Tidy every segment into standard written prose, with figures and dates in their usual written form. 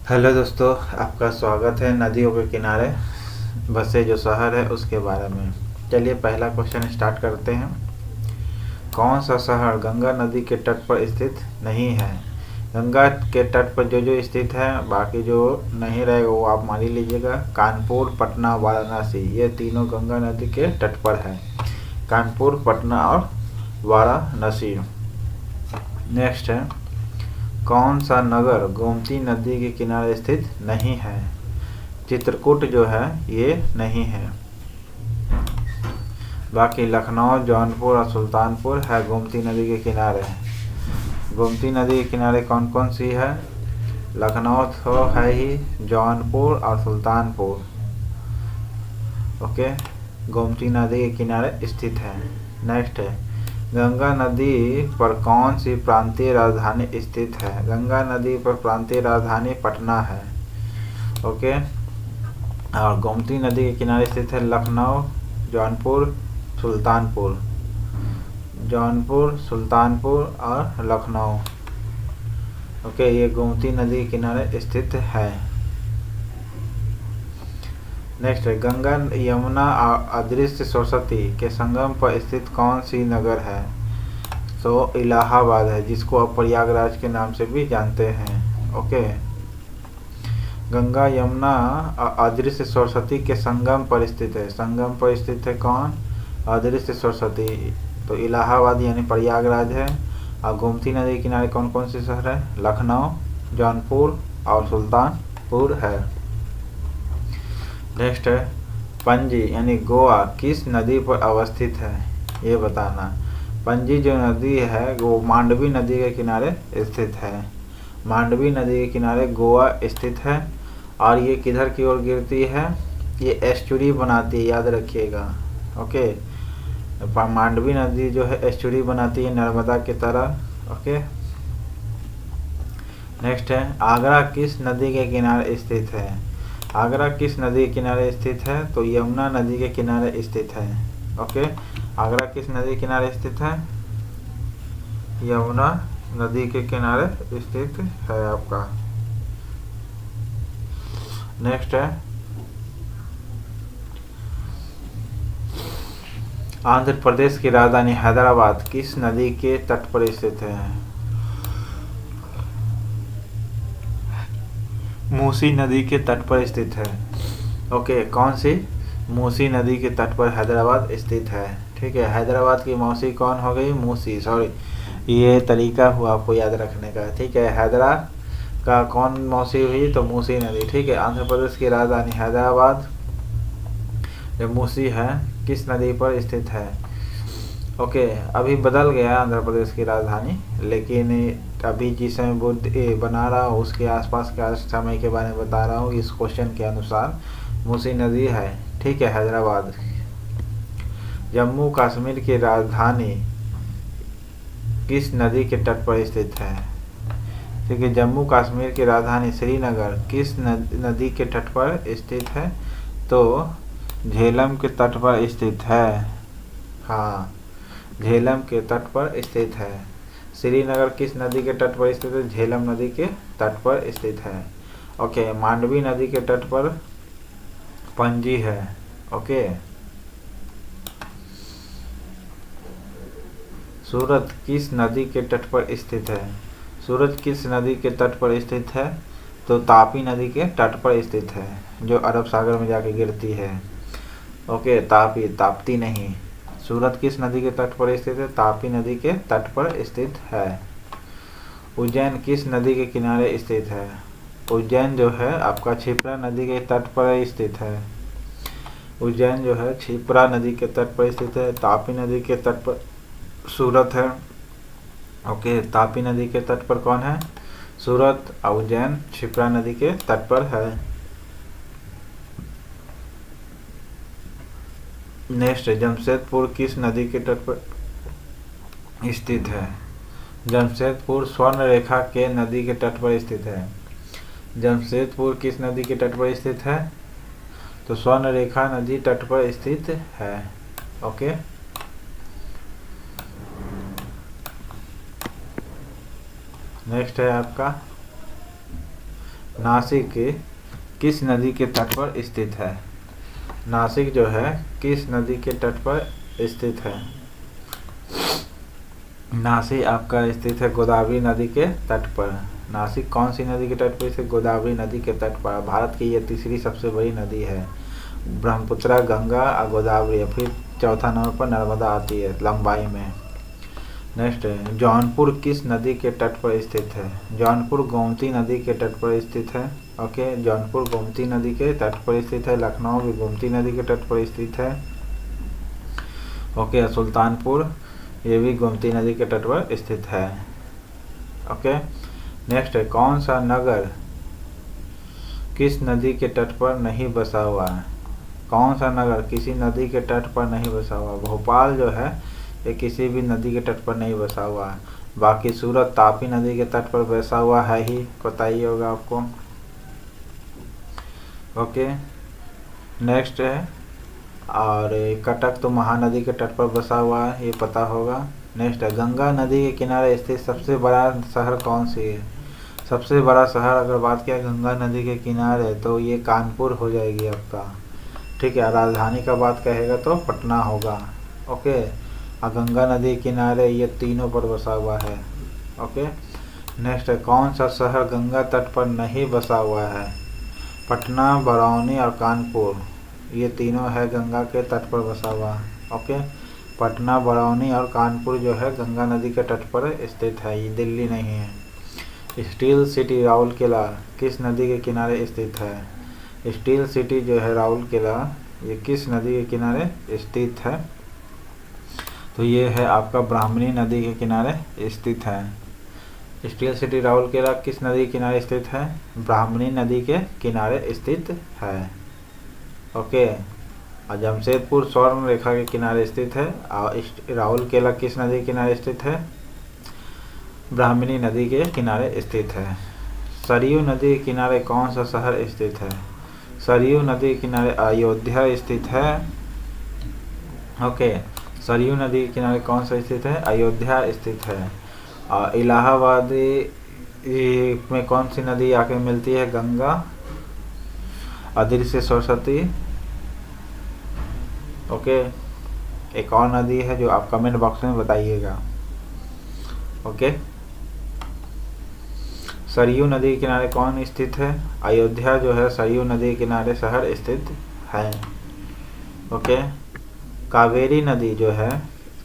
Hello दोस्तों, आपका स्वागत है नदियों के किनारे बसे जो शहर है उसके बारे में। चलिए पहला क्वेश्चन स्टार्ट करते हैं। कौन सा शहर गंगा नदी के तट पर स्थित नहीं है? गंगा के तट पर जो जो स्थित है, बाकी जो नहीं रहेगा वो आप मान ही लीजिएगा। कानपुर, पटना, वाराणसी, ये तीनों गंगा नदी के तट पर है। कानपुर, पटना और वाराणसी। नेक्स्ट है, कौन सा नगर गोमती नदी के किनारे स्थित नहीं है? चित्रकूट जो है ये नहीं है। बाकी लखनऊ, जौनपुर और सुल्तानपुर है गोमती नदी के किनारे। गोमती नदी के किनारे कौन कौन सी है? लखनऊ तो है ही, जौनपुर और सुल्तानपुर ओके गोमती नदी के किनारे स्थित है। नेक्स्ट है, गंगा नदी पर कौन सी प्रांतीय राजधानी स्थित है? गंगा नदी पर प्रांतीय राजधानी पटना है। ओके और गोमती नदी के किनारे स्थित है लखनऊ, जौनपुर, सुल्तानपुर। जौनपुर, सुल्तानपुर और लखनऊ। ओके ये गोमती नदी के किनारे स्थित है। नेक्स्ट है, गंगा, यमुना और अदृश्य सरस्वती के संगम पर स्थित कौन सी नगर है? तो इलाहाबाद है, जिसको आप प्रयागराज के नाम से भी जानते हैं। ओके गंगा, यमुना और अदृश्य सरस्वती के संगम पर स्थित है। संगम पर स्थित है कौन? अदृश्य सरस्वती। तो इलाहाबाद यानी प्रयागराज है। और गोमती नदी के किनारे कौन कौन से शहर है? लखनऊ, जौनपुर और सुल्तानपुर है। नेक्स्ट है, पणजी यानी गोवा किस नदी पर अवस्थित है? ये बताना। पणजी जो नदी है वो मांडवी नदी के किनारे स्थित है। मांडवी नदी के किनारे गोवा स्थित है। और ये किधर की ओर गिरती है? ये एस्चुरी बनाती है, याद रखिएगा। ओके मांडवी नदी जो है एस्चुरी बनाती है नर्मदा की तरह। ओके नेक्स्ट है, आगरा किस नदी के किनारे स्थित है? आगरा किस नदी के किनारे स्थित है? तो यमुना नदी के किनारे स्थित है। ओके आगरा किस नदी के किनारे स्थित है? यमुना नदी के किनारे स्थित है आपका। नेक्स्ट है, आंध्र प्रदेश की राजधानी हैदराबाद किस नदी के तट पर स्थित है? मूसी नदी के तट पर स्थित है। ओके कौन सी? मूसी नदी के तट पर हैदराबाद स्थित है। ठीक है, हैदराबाद की मौसी कौन हो गई? मूसी। सॉरी, ये तरीका हुआ आपको याद रखने का। ठीक है, हैदरा का कौन मौसी हुई? तो मूसी नदी। ठीक है, आंध्र प्रदेश की राजधानी हैदराबाद जो मूसी है किस नदी पर स्थित है? ओके अभी बदल गया आंध्र प्रदेश की राजधानी, लेकिन अभी जिस समय बुद्ध बना रहा हूँ उसके आसपास का समय के बारे में बता रहा हूँ। इस क्वेश्चन के अनुसार मूसी नदी है। ठीक है, हैदराबाद। जम्मू कश्मीर की राजधानी किस नदी के तट पर स्थित है? ठीक है, जम्मू कश्मीर की राजधानी श्रीनगर किस नदी के तट पर स्थित है? तो झेलम के तट पर स्थित है। हाँ झेलम के तट पर स्थित है। श्रीनगर किस नदी के तट पर स्थित है? झेलम नदी के तट पर स्थित है। ओके मांडवी नदी के तट पर पणजी है। ओके सूरत किस नदी के तट पर स्थित है? सूरत किस नदी के तट पर स्थित है? तो तापी नदी के तट पर स्थित है, जो अरब सागर में जाके गिरती है। ओके तापी, ताप्ती नहीं। सूरत किस नदी के तट पर स्थित है? तापी नदी के तट पर स्थित है। उज्जैन किस नदी के किनारे स्थित है? उज्जैन जो है आपका क्षिप्रा नदी के तट पर स्थित है। उज्जैन जो है क्षिप्रा नदी के तट पर स्थित है। तापी नदी के तट पर सूरत है। ओके तापी नदी के तट पर कौन है? सूरत। उज्जैन क्षिप्रा नदी के तट पर है। नेक्स्ट जमशेदपुर किस नदी के तट पर स्थित है? जमशेदपुर स्वर्ण रेखा के नदी के तट पर स्थित है। जमशेदपुर किस नदी के तट पर स्थित है? तो स्वर्ण रेखा नदी तट पर स्थित है। ओके नेक्स्ट है आपका नासिक किस नदी के तट पर स्थित है? नासिक जो है किस नदी के तट पर स्थित है? नासिक आपका स्थित है गोदावरी नदी के तट पर। नासिक कौन सी नदी के तट पर स्थित? गोदावरी नदी के तट पर। भारत की यह तीसरी सबसे बड़ी नदी है। ब्रह्मपुत्र, गंगा और गोदावरी, फिर चौथा नंबर पर नर्मदा आती है लंबाई में। नेक्स्ट है, जौनपुर किस नदी के तट पर स्थित है? जौनपुर गोमती नदी के तट पर स्थित है। ओके, जौनपुर गोमती नदी के तट पर स्थित है। लखनऊ भी गोमती नदी के तट पर स्थित है। ओके, सुल्तानपुर ये भी गोमती नदी के तट पर स्थित है। ओके, नेक्स्ट है, कौन सा नगर किस नदी के तट पर नहीं बसा हुआ है? कौन सा नगर किसी नदी के तट पर नहीं बसा हुआ? भोपाल जो है ये किसी भी नदी के तट पर नहीं बसा हुआ है। बाकी सूरत तापी नदी के तट पर बसा हुआ है ही, पता ही होगा आपको। ओके, नेक्स्ट है, और कटक तो महानदी के तट पर बसा हुआ है, ये पता होगा। नेक्स्ट है, गंगा नदी के किनारे स्थित सबसे बड़ा शहर कौन सी है? सबसे बड़ा शहर अगर बात किया गंगा नदी के किनारे तो ये कानपुर हो जाएगी आपका। ठीक है, राजधानी का बात कहेगा तो पटना होगा। ओके, और गंगा नदी के किनारे ये तीनों पर बसा हुआ है। ओके, नेक्स्ट है, कौन सा शहर गंगा तट पर नहीं बसा हुआ है? पटना, बरौनी और कानपुर ये तीनों है गंगा के तट पर बसा हुआ। ओके, पटना, बरौनी और कानपुर जो है गंगा नदी के तट पर स्थित है, ये दिल्ली नहीं है। स्टील सिटी राउरकेला किस नदी के किनारे स्थित है? स्टील सिटी जो है राउरकेला ये किस नदी के किनारे स्थित है? तो ये है आपका ब्राह्मणी नदी के किनारे स्थित है। स्टील सिटी राउरकेला किस नदी के किनारे स्थित है? ब्राह्मणी नदी के किनारे स्थित है। ओके, और जमशेदपुर स्वर्ण रेखा के किनारे स्थित है। और राउरकेला किस नदी के किनारे स्थित है? ब्राह्मणी नदी के किनारे स्थित है। सरयू नदी के किनारे कौन सा शहर स्थित है? सरयू नदी के किनारे अयोध्या स्थित है। ओके, सरयू नदी के किनारे कौन सा स्थित है? अयोध्या स्थित है। और इलाहाबाद में कौन सी नदी आके मिलती है? गंगा, अदृश्य सरस्वती। ओके, एक और नदी है जो आप कमेंट बॉक्स में बताइएगा। ओके, सरयू नदी के किनारे कौन स्थित है? अयोध्या जो है सरयू नदी के किनारे शहर स्थित है। ओके, कावेरी नदी जो है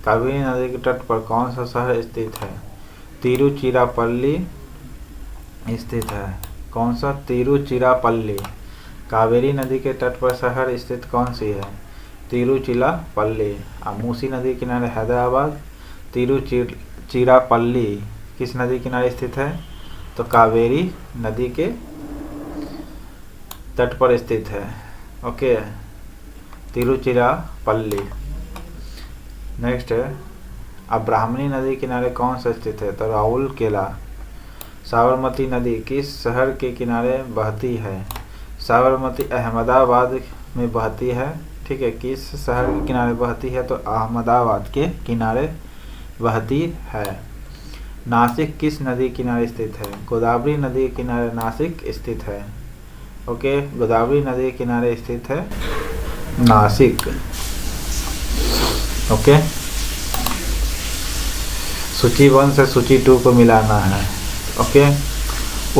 कावेरी नदी के तट पर कौन सा शहर स्थित है? तिरुचिरापल्ली स्थित है। कौन सा? तिरुचिरापल्ली। कावेरी नदी के तट पर शहर स्थित कौन सी है? तिरुचिरापल्ली। और मूसी नदी के किनारे हैदराबाद। तिरुचिरापल्ली किस नदी के किनारे स्थित है? तो कावेरी नदी के तट पर स्थित है। ओके, तिरुचिरापल्ली। नेक्स्ट है, अब ब्राह्मणी नदी के किनारे कौन सा स्थित है? तो राउरकेला। साबरमती नदी किस शहर के किनारे बहती है? साबरमती अहमदाबाद में बहती है। ठीक है, किस शहर के किनारे बहती है? तो अहमदाबाद के किनारे बहती है। नासिक किस नदी के किनारे स्थित है? गोदावरी नदी के किनारे नासिक स्थित है। ओके, गोदावरी नदी के किनारे स्थित है नासिक। ओके, सूची 1 से सूची 2 को मिलाना है। ओके,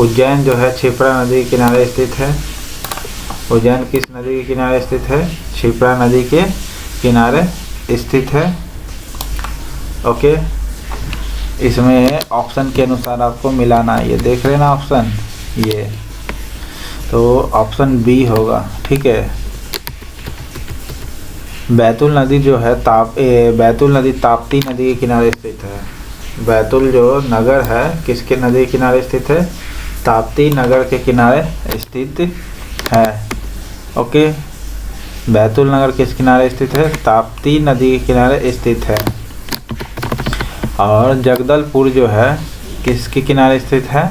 उज्जैन जो है क्षिप्रा नदी के किनारे स्थित है। उज्जैन किस नदी के किनारे स्थित है? क्षिप्रा नदी के किनारे स्थित है। ओके, इसमें ऑप्शन के अनुसार आपको मिलाना है। ये देख रहे ना ऑप्शन, ये तो ऑप्शन बी होगा। ठीक है, बैतूल नदी जो है बैतूल नदी ताप्ती नदी के किनारे स्थित है। बैतूल जो नगर है किसके नदी के किनारे स्थित है? ताप्ती नगर के किनारे स्थित है। ओके, बैतूल नगर किस किनारे स्थित है? ताप्ती नदी के किनारे स्थित है। और जगदलपुर जो है किसके किनारे स्थित है?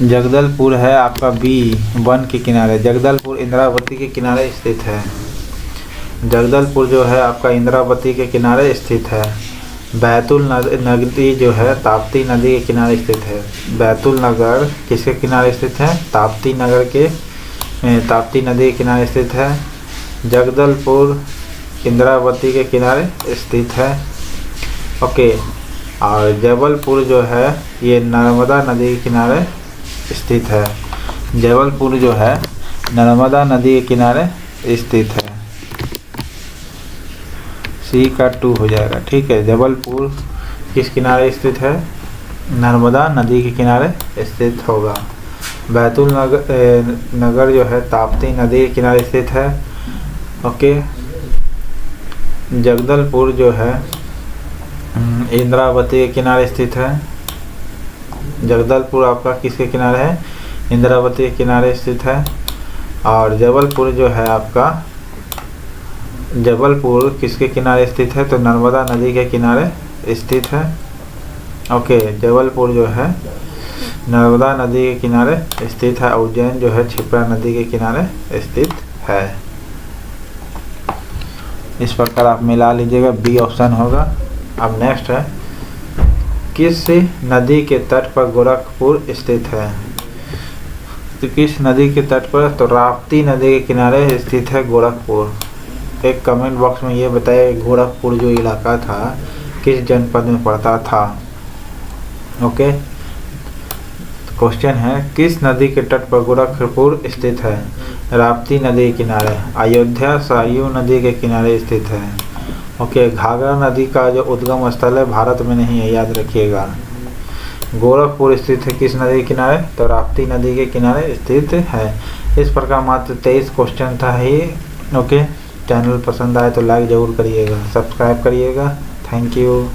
जगदलपुर है आपका B1 के किनारे। जगदलपुर इंद्रावती के किनारे स्थित है। जगदलपुर जो है आपका इंद्रावती के किनारे स्थित है। बैतूल नदी जो है ताप्ती नदी के किनारे स्थित है। बैतूल नगर किसके किनारे स्थित है? ताप्ती नदी के किनारे स्थित है। जगदलपुर इंद्रावती के किनारे स्थित है। ओके, और जबलपुर जो है ये नर्मदा नदी के किनारे स्थित है। जबलपुर जो है नर्मदा नदी के किनारे स्थित है। सी का 2 हो जाएगा। ठीक है, जबलपुर किस किनारे स्थित है? नर्मदा नदी के किनारे स्थित होगा। बैतूल नगर जो है ताप्ती नदी के किनारे स्थित है। ओके, जगदलपुर जो है इंद्रावती के किनारे स्थित है। जगदलपुर आपका किसके किनारे है? इंद्रावती के किनारे स्थित है। और जबलपुर जो है आपका, जबलपुर किसके किनारे स्थित है? तो नर्मदा नदी के किनारे स्थित है। ओके, जबलपुर जो है नर्मदा नदी के किनारे स्थित है। उज्जैन जो है क्षिप्रा नदी के किनारे स्थित है। इस प्रकार आप मिला लीजिएगा, बी ऑप्शन होगा। अब नेक्स्ट है, किस नदी के तट पर गोरखपुर स्थित है? तो किस नदी के तट पर? तो राप्ती नदी के किनारे स्थित है गोरखपुर। एक कमेंट बॉक्स में ये बताइए गोरखपुर जो इलाका था किस जनपद में पड़ता था। ओके, क्वेश्चन है किस नदी के तट पर गोरखपुर स्थित है? राप्ती नदी के किनारे। अयोध्या सरयू नदी के किनारे स्थित है। ओके, घाघरा नदी का जो उद्गम स्थल है भारत में नहीं है, याद रखिएगा। गोरखपुर स्थित है किस नदी के किनारे? तो राप्ती नदी के किनारे स्थित है। इस प्रकार मात्र 23 क्वेश्चन था ही। ओके, चैनल पसंद आए तो लाइक ज़रूर करिएगा, सब्सक्राइब करिएगा। Thank you.